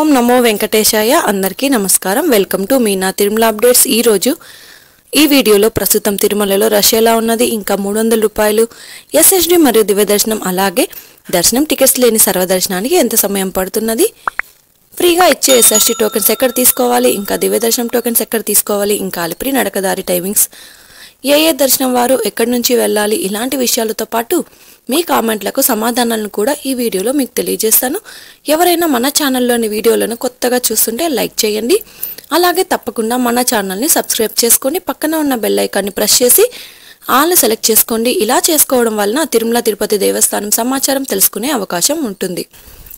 ఓం నమో వెంకటేశాయ. అందరికీ నమస్కారం. Welcome to Meena Tirumala updates. ఈరోజు ఈ వీడియోలో ప్రస్తుతం తిరుమలలో రష్ ఎలా ఉన్నది, ఇంకా 300 రూపాయలు ఎస్ఎస్డి మరియు దివ్య దర్శనం, అలాగే దర్శనం టికెట్స్ లేని సర్వదర్శనానికి ఎంత సమయం పడుతున్నది, ఫ్రీగా ఇచ్చే ఎస్ఎస్డి టోకెన్స్ ఎక్కడ తీసుకోవాలి, ఇంకా దివ్య దర్శనం టోకెన్స్ ఎక్కడ తీసుకోవాలి, ఇంకా అలిపిరి నడకదారి టైమింగ్స్, ఏ దర్శనం వారు ఎక్కడి నుంచి వెళ్ళాలి, ఇలాంటి విషయాలతో పాటు మీ కామెంట్లకు సమాధానాలను కూడా ఈ వీడియోలో మీకు తెలియజేస్తాను. ఎవరైనా మన ఛానల్లోని వీడియోలను కొత్తగా చూస్తుంటే లైక్ చేయండి. అలాగే తప్పకుండా మన ఛానల్ని సబ్స్క్రైబ్ చేసుకొని పక్కన ఉన్న బెల్ ఐకాన్ని ప్రెస్ చేసి ఆల్ సెలెక్ట్ చేసుకోండి. ఇలా చేసుకోవడం వలన తిరుమల తిరుపతి దేవస్థానం సమాచారం తెలుసుకునే అవకాశం ఉంటుంది.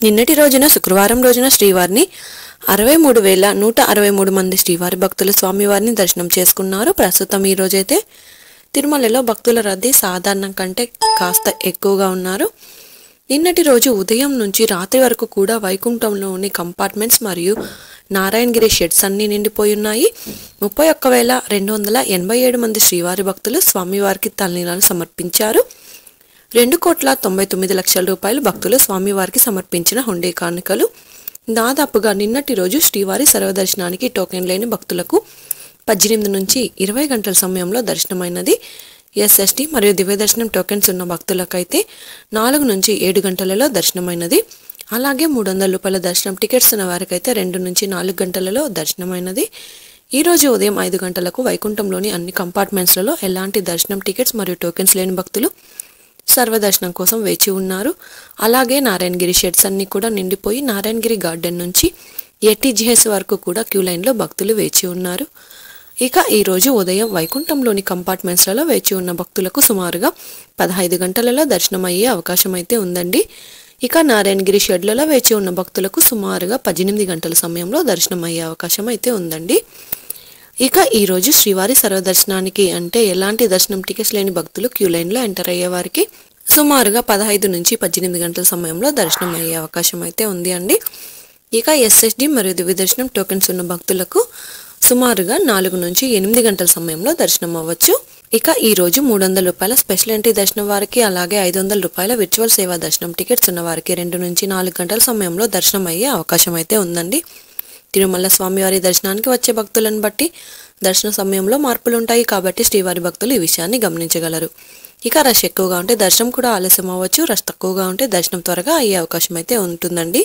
నిన్నటి రోజున శుక్రవారం రోజున శ్రీవారిని 63,163 మంది శ్రీవారి భక్తులు స్వామివారిని దర్శనం చేసుకున్నారు. ప్రస్తుతం ఈ రోజైతే తిరుమలలో భక్తుల రద్దీ సాధారణం కంటే కాస్త ఎక్కువగా ఉన్నారు. నిన్నటి రోజు ఉదయం నుంచి రాత్రి వరకు కూడా వైకుంఠంలోని కంపార్ట్మెంట్స్ మరియు నారాయణగిరి షెడ్స్ అన్ని నిండిపోయి ఉన్నాయి. 31,287 మంది శ్రీవారి భక్తులు స్వామివారికి తలనీలాలు సమర్పించారు. 2,99,00,000 రూపాయలు భక్తులు స్వామివారికి సమర్పించిన హుండీ కానుకలు. దాదాపుగా నిన్నటి రోజు శ్రీవారి సర్వదర్శనానికి టోకెన్ లేని భక్తులకు 18 నుంచి 20 గంటల సమయంలో దర్శనమైనది. ఎస్ఎస్డి మరియు దివ్య దర్శనం టోకెన్స్ ఉన్న భక్తులకైతే 4 నుంచి 7 గంటలలో దర్శనమైనది. అలాగే 300 రూపాయల దర్శనం టికెట్స్ ఉన్న వారికైతే 2 నుంచి 4 గంటలలో దర్శనమైనది. ఈరోజు ఉదయం 5 గంటలకు వైకుంఠంలోని అన్ని కంపార్ట్మెంట్స్లలో ఎలాంటి దర్శనం టికెట్స్ మరియు టోకెన్స్ లేని భక్తులు సర్వదర్శనం కోసం వేచి ఉన్నారు. అలాగే నారాయణగిరి షెడ్స్ అన్ని కూడా నిండిపోయి నారాయణగిరి గార్డెన్ నుంచి ఏటీజీఎస్ వరకు కూడా క్యూ లైన్లో భక్తులు వేచి ఉన్నారు. ఇక ఈరోజు ఉదయం వైకుంఠంలోని కంపార్ట్మెంట్స్లలో వేచి ఉన్న భక్తులకు సుమారుగా 15 గంటలలో దర్శనం అయ్యే అవకాశం అయితే ఉందండి. ఇక నారాయణగిరి షెడ్లలో వేచి ఉన్న భక్తులకు సుమారుగా 18 గంటల సమయంలో దర్శనం అయ్యే అవకాశం అయితే ఉందండి. ఇక ఈరోజు శ్రీవారి సర్వదర్శనానికి అంటే ఎలాంటి దర్శనం టికెట్స్ లేని భక్తులు క్యూ లైన్లో ఎంటర్ అయ్యే వారికి సుమారుగా 15 నుంచి 18 గంటల సమయంలో దర్శనం అయ్యే అవకాశం అయితే ఉంది అండి. ఇక ఎస్ఎస్డి మరియు దివ్య దర్శనం టోకెన్స్ ఉన్న భక్తులకు సుమారుగా 4 నుంచి 8 గంటల సమయంలో దర్శనం అవ్వచ్చు. ఇక ఈరోజు 300 రూపాయల స్పెషల్ ఎంట్రీ దర్శనం వారికి, అలాగే 500 రూపాయల విర్చువల్ సేవా దర్శనం టికెట్స్ ఉన్న వారికి 2 నుంచి 4 గంటల సమయంలో దర్శనం అయ్యే అవకాశం అయితే ఉందండి. తిరుమల స్వామివారి దర్శనానికి వచ్చే భక్తులను బట్టి దర్శన సమయంలో మార్పులు ఉంటాయి కాబట్టి శ్రీవారి భక్తులు ఈ విషయాన్ని గమనించగలరు. ఇక రష్ ఎక్కువగా ఉంటే దర్శనం కూడా ఆలస్యం అవ్వచ్చు, రష్ తక్కువగా ఉంటే దర్శనం త్వరగా అయ్యే అవకాశం అయితే ఉంటుందండి.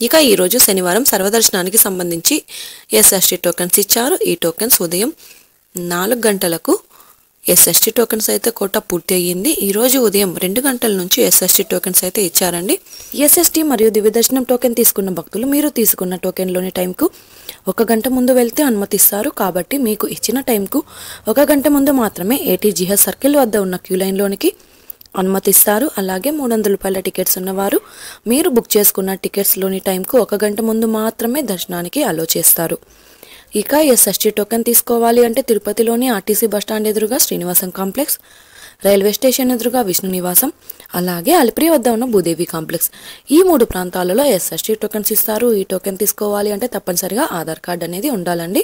ఇక ఈరోజు శనివారం సర్వదర్శనానికి సంబంధించి ఎస్ఎస్టీ టోకెన్స్ ఇచ్చారు. ఈ టోకెన్స్ ఉదయం 4 గంటలకు ఎస్ఎస్టీ టోకెన్స్ అయితే కోట పూర్తి అయ్యింది. ఈరోజు ఉదయం 2 గంటల నుంచి ఎస్ఎస్టీ టోకెన్స్ అయితే ఇచ్చారండి. ఎస్ఎస్టీ మరియు దివ్య దర్శనం టోకెన్ తీసుకున్న భక్తులు మీరు తీసుకున్న టోకెన్లోని టైంకు 1 గంట ముందు వెళ్తే అనుమతిస్తారు. కాబట్టి మీకు ఇచ్చిన టైంకు 1 గంట ముందు మాత్రమే ఏటీజీఎస్ సర్కిల్ వద్ద ఉన్న క్యూ లైన్లోనికి అనుమతిస్తారు. అలాగే 300 రూపాయల టికెట్స్ ఉన్నవారు మీరు బుక్ చేసుకున్న టికెట్స్లోని టైంకు 1 గంట ముందు మాత్రమే దర్శనానికి అలో చేస్తారు. ఇక ఎస్ఎస్టీ టోకెన్ తీసుకోవాలి అంటే తిరుపతిలోని ఆర్టీసీ బస్టాండ్ ఎదురుగా శ్రీనివాసం కాంప్లెక్స్, రైల్వే స్టేషన్ ఎదురుగా విష్ణు నివాసం, అలాగే అలిపిరి వద్ద ఉన్న భూదేవి కాంప్లెక్స్, ఈ 3 ప్రాంతాలలో ఎస్ఎస్టీ టోకెన్స్ ఇస్తారు. ఈ టోకెన్ తీసుకోవాలి అంటే తప్పనిసరిగా ఆధార్ కార్డ్ అనేది ఉండాలండి.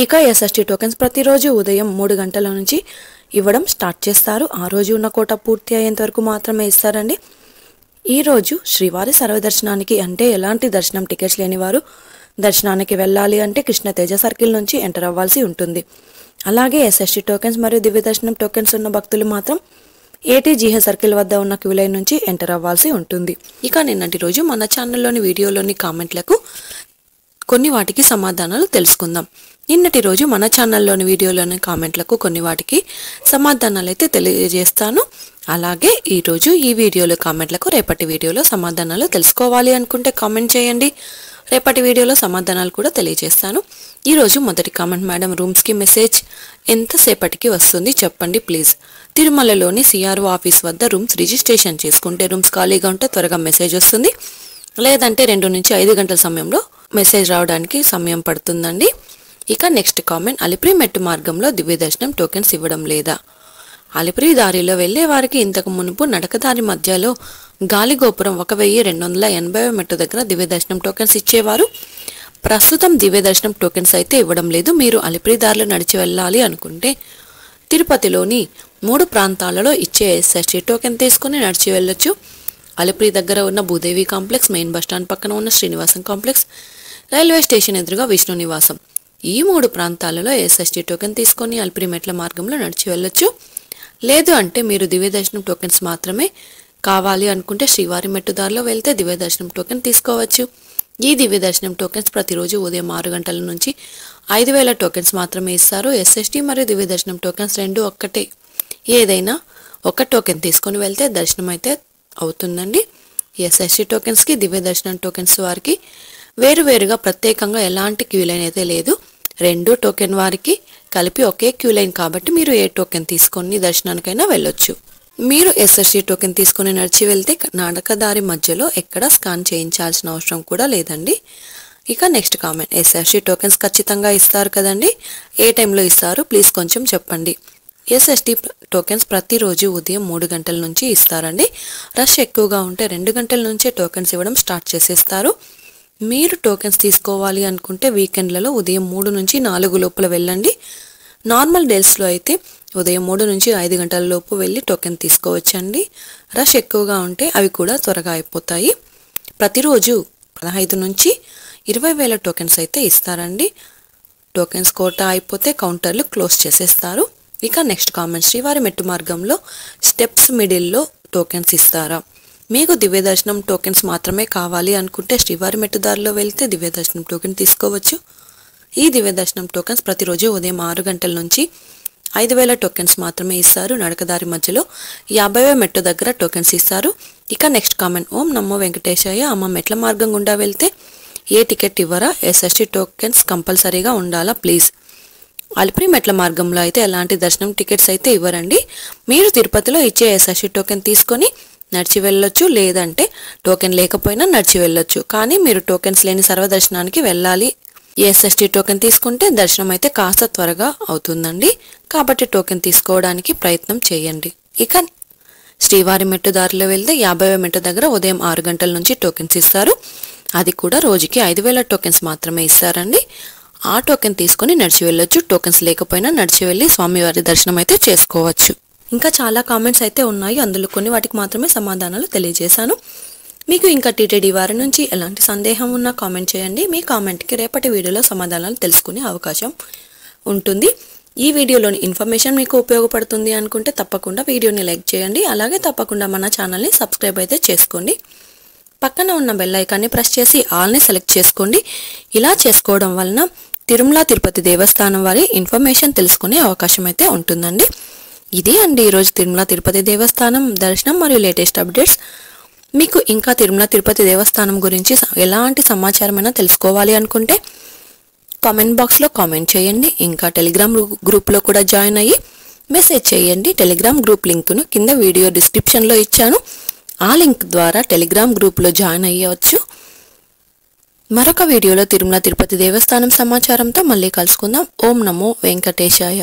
ఇక ఎస్ఎస్టీ టోకెన్స్ ప్రతిరోజు ఉదయం 3 గంటల నుంచి ఇవ్వడం స్టార్ట్ చేస్తారు. ఆ రోజు ఉన్న కోట పూర్తి అయ్యేంత వరకు మాత్రమే ఇస్తారండి. ఈరోజు శ్రీవారి సర్వదర్శనానికి అంటే ఎలాంటి దర్శనం టికెట్స్ లేని వారు దర్శనానికి వెళ్ళాలి అంటే కృష్ణతేజ సర్కిల్ నుంచి ఎంటర్ అవ్వాల్సి ఉంటుంది. అలాగే ఎస్ఎస్టీ టోకెన్స్ మరియు దివ్య దర్శనం టోకెన్స్ ఉన్న భక్తులు మాత్రం ఏటీజీఎస్ సర్కిల్ వద్ద ఉన్న క్యూ లైన్ నుంచి ఎంటర్ అవ్వాల్సి ఉంటుంది. ఇక నిన్నటి రోజు మన ఛానల్లోని వీడియోలోని కామెంట్లకు కొన్ని వాటికి సమాధానాలు తెలుసుకుందాం. నిన్నటి రోజు మన ఛానల్లోని వీడియోలోని కామెంట్లకు కొన్ని వాటికి సమాధానాలు అయితే తెలియజేస్తాను. అలాగే ఈరోజు ఈ వీడియోలో కామెంట్లకు రేపటి వీడియోలో సమాధానాలు తెలుసుకోవాలి అనుకుంటే కామెంట్ చేయండి. రేపటి వీడియోలో సమాధానాలు కూడా తెలియజేస్తాను. ఈరోజు మొదటి కామెంట్, మేడం రూమ్స్కి మెసేజ్ ఎంతసేపటికి వస్తుంది చెప్పండి ప్లీజ్. తిరుమలలోని సిఆర్ఓ ఆఫీస్ వద్ద రూమ్స్ రిజిస్ట్రేషన్ చేసుకుంటే రూమ్స్ ఖాళీగా ఉంటే త్వరగా మెసేజ్ వస్తుంది, లేదంటే 2 నుంచి 5 గంటల సమయంలో మెసేజ్ రావడానికి సమయం పడుతుందండి. ఇక నెక్స్ట్ కామెంట్, అలిపిరి మెట్టు మార్గంలో దివ్య దర్శనం టోకెన్స్ ఇవ్వడం లేదా? అలిపిరి దారిలో వెళ్లే వారికి ఇంతకు మునుపు నడకదారి మధ్యలో గాలిగోపురం 1280 మెట్టు దగ్గర దివ్య దర్శనం టోకెన్స్ ఇచ్చేవారు. ప్రస్తుతం దివ్య దర్శనం టోకెన్స్ అయితే ఇవ్వడం లేదు. మీరు అలిపిరి దారిలో నడిచి వెళ్ళాలి అనుకుంటే తిరుపతిలోని 3 ప్రాంతాలలో ఇచ్చే ఎస్ఎస్టీ టోకెన్ తీసుకుని నడిచి వెళ్ళొచ్చు. అలిపిరి దగ్గర ఉన్న భూదేవి కాంప్లెక్స్, మెయిన్ బస్టాండ్ పక్కన ఉన్న శ్రీనివాసం కాంప్లెక్స్, రైల్వే స్టేషన్ ఎదురుగా విష్ణు నివాసం, ఈ 3 ప్రాంతాలలో ఎస్ఎస్టీ టోకెన్ తీసుకొని అలిపిరి మెట్ల మార్గంలో నడిచి వెళ్ళొచ్చు. లేదు అంటే మీరు దివ్య దర్శనం టోకెన్స్ మాత్రమే కావాలి అనుకుంటే శ్రీవారి మెట్టు దారిలో వెళ్తే దివ్య దర్శనం టోకెన్ తీసుకోవచ్చు. ఈ దివ్య దర్శనం టోకెన్స్ ప్రతిరోజు ఉదయం 6 గంటల నుంచి 5,000 టోకెన్స్ మాత్రమే ఇస్తారు. ఎస్ఎస్టీ మరియు దివ్య దర్శనం టోకెన్స్ రెండు ఒక్కటే. ఏదైనా ఒక టోకెన్ తీసుకొని వెళ్తే దర్శనం అయితే అవుతుందండి. ఎస్ఎస్టీ టోకెన్స్కి దివ్య దర్శనం టోకెన్స్ వారికి వేరువేరుగా ప్రత్యేకంగా ఎలాంటి క్యూ లైన్ అయితే లేదు. 2 టోకెన్ వారికి కలిపి ఒకే క్యూ లైన్ కాబట్టి మీరు ఏ టోకెన్ తీసుకొని దర్శనానికైనా వెళ్ళొచ్చు. మీరు ఎస్ఎస్టీ టోకెన్ తీసుకొని నడిచి వెళ్తే నడకదారి మధ్యలో ఎక్కడ స్కాన్ చేయించాల్సిన అవసరం కూడా లేదండి. ఇక నెక్స్ట్ కామెంట్, ఎస్ఎస్టీ టోకెన్స్ ఖచ్చితంగా ఇస్తారు కదండి, ఏ టైంలో ఇస్తారు ప్లీజ్ కొంచెం చెప్పండి. ఎస్ఎస్టీ టోకెన్స్ ప్రతిరోజు ఉదయం 3 గంటల నుంచి ఇస్తారండి. రష్ ఎక్కువగా ఉంటే 2 గంటల నుంచే టోకెన్స్ ఇవ్వడం స్టార్ట్ చేసేస్తారు. మీరు టోకెన్స్ తీసుకోవాలి అనుకుంటే వీకెండ్లలో ఉదయం 3 నుంచి 4 లోపల వెళ్ళండి. నార్మల్ డేస్లో అయితే ఉదయం 3 నుంచి 5 గంటల లోపు వెళ్ళి టోకెన్ తీసుకోవచ్చండి. రష్ ఎక్కువగా ఉంటే అవి కూడా త్వరగా అయిపోతాయి. ప్రతిరోజు 15 నుంచి 20,000 టోకెన్స్ అయితే ఇస్తారండి. టోకెన్స్ కోటా అయిపోతే కౌంటర్లు క్లోజ్ చేసేస్తారు. ఇక నెక్స్ట్ కామెంట్, శ్రీవారి మెట్టు మార్గంలో స్టెప్స్ మిడిల్లో టోకెన్స్ ఇస్తారా? మీకు దివ్య దర్శనం టోకెన్స్ మాత్రమే కావాలి అనుకుంటే శ్రీవారి మెట్టు దారిలో వెళ్తే దివ్య దర్శనం టోకెన్ తీసుకోవచ్చు. ఈ దివ్య దర్శనం టోకెన్స్ ప్రతిరోజు ఉదయం 6 గంటల నుంచి 5,000 టోకెన్స్ మాత్రమే ఇస్తారు. నడకదారి మధ్యలో 50వ మెట్టు దగ్గర టోకెన్స్ ఇస్తారు. ఇక నెక్స్ట్ కామెంట్, ఓం నమో వెంకటేశయ్య, అమ్మ మెట్ల మార్గం గుండా వెళ్తే ఏ టికెట్ ఇవ్వరా? ఎస్ఎస్టీ టోకెన్స్ కంపల్సరీగా ఉండాలా ప్లీజ్? అలిపిరి మెట్ల మార్గంలో అయితే ఎలాంటి దర్శనం టికెట్స్ అయితే ఇవ్వరండి. మీరు తిరుపతిలో ఇచ్చే ఎస్ఎస్టీ టోకెన్ తీసుకొని నడిచి వెళ్ళొచ్చు, లేదంటే టోకెన్ లేకపోయినా నడిచి వెళ్ళొచ్చు. కానీ మీరు టోకెన్స్ లేని సర్వదర్శనానికి వెళ్ళాలి. ఎస్ఎస్టీ టోకెన్ తీసుకుంటే దర్శనం అయితే కాస్త త్వరగా అవుతుందండి. కాబట్టి టోకెన్ తీసుకోవడానికి ప్రయత్నం చేయండి. ఇక శ్రీవారి మెట్టు దారిలో వెళ్తే 50వ మెట్టు దగ్గర ఉదయం 6 గంటల నుంచి టోకెన్స్ ఇస్తారు. అది కూడా రోజుకి 5,000 టోకెన్స్ మాత్రమే ఇస్తారండి. ఆ టోకెన్ తీసుకొని నడిచి వెళ్ళొచ్చు. టోకెన్స్ లేకపోయినా నడిచి వెళ్ళి స్వామివారి దర్శనం అయితే చేసుకోవచ్చు. ఇంకా చాలా కామెంట్స్ అయితే ఉన్నాయి, అందులో కొన్ని వాటికి మాత్రమే సమాధానాలు తెలియజేశాను. మీకు ఇంకా టీటీడీ వారి నుంచి ఎలాంటి సందేహం ఉన్నా కామెంట్ చేయండి. మీ కామెంట్కి రేపటి వీడియోలో సమాధానాలు తెలుసుకునే అవకాశం ఉంటుంది. ఈ వీడియోలోని ఇన్ఫర్మేషన్ మీకు ఉపయోగపడుతుంది అనుకుంటే తప్పకుండా వీడియోని లైక్ చేయండి. అలాగే తప్పకుండా మన ఛానల్ని సబ్స్క్రైబ్ అయితే చేసుకోండి. పక్కన ఉన్న బెల్ ఐకాన్ని ప్రెస్ చేసి ఆల్ని సెలెక్ట్ చేసుకోండి. ఇలా చేసుకోవడం వలన తిరుమల తిరుపతి దేవస్థానం వారి ఇన్ఫర్మేషన్ తెలుసుకునే అవకాశం అయితే ఉంటుందండి. ఇదే అండి ఈరోజు తిరుమల తిరుపతి దేవస్థానం దర్శనం మరియు లేటెస్ట్ అప్డేట్స్. మీకు ఇంకా తిరుమల తిరుపతి దేవస్థానం గురించి ఎలాంటి సమాచారమైనా తెలుసుకోవాలి అనుకుంటే కామెంట్ బాక్స్లో కామెంట్ చేయండి. ఇంకా టెలిగ్రామ్ గ్రూప్లో కూడా జాయిన్ అయ్యి మెసేజ్ చేయండి. టెలిగ్రామ్ గ్రూప్ లింక్ను కింద వీడియో డిస్క్రిప్షన్లో ఇచ్చాను. ఆ లింక్ ద్వారా టెలిగ్రామ్ గ్రూప్లో జాయిన్ అయ్యవచ్చు. మరొక వీడియోలో తిరుమల తిరుపతి దేవస్థానం సమాచారంతో మళ్ళీ కలుసుకుందాం. ఓం నమో వెంకటేశాయ.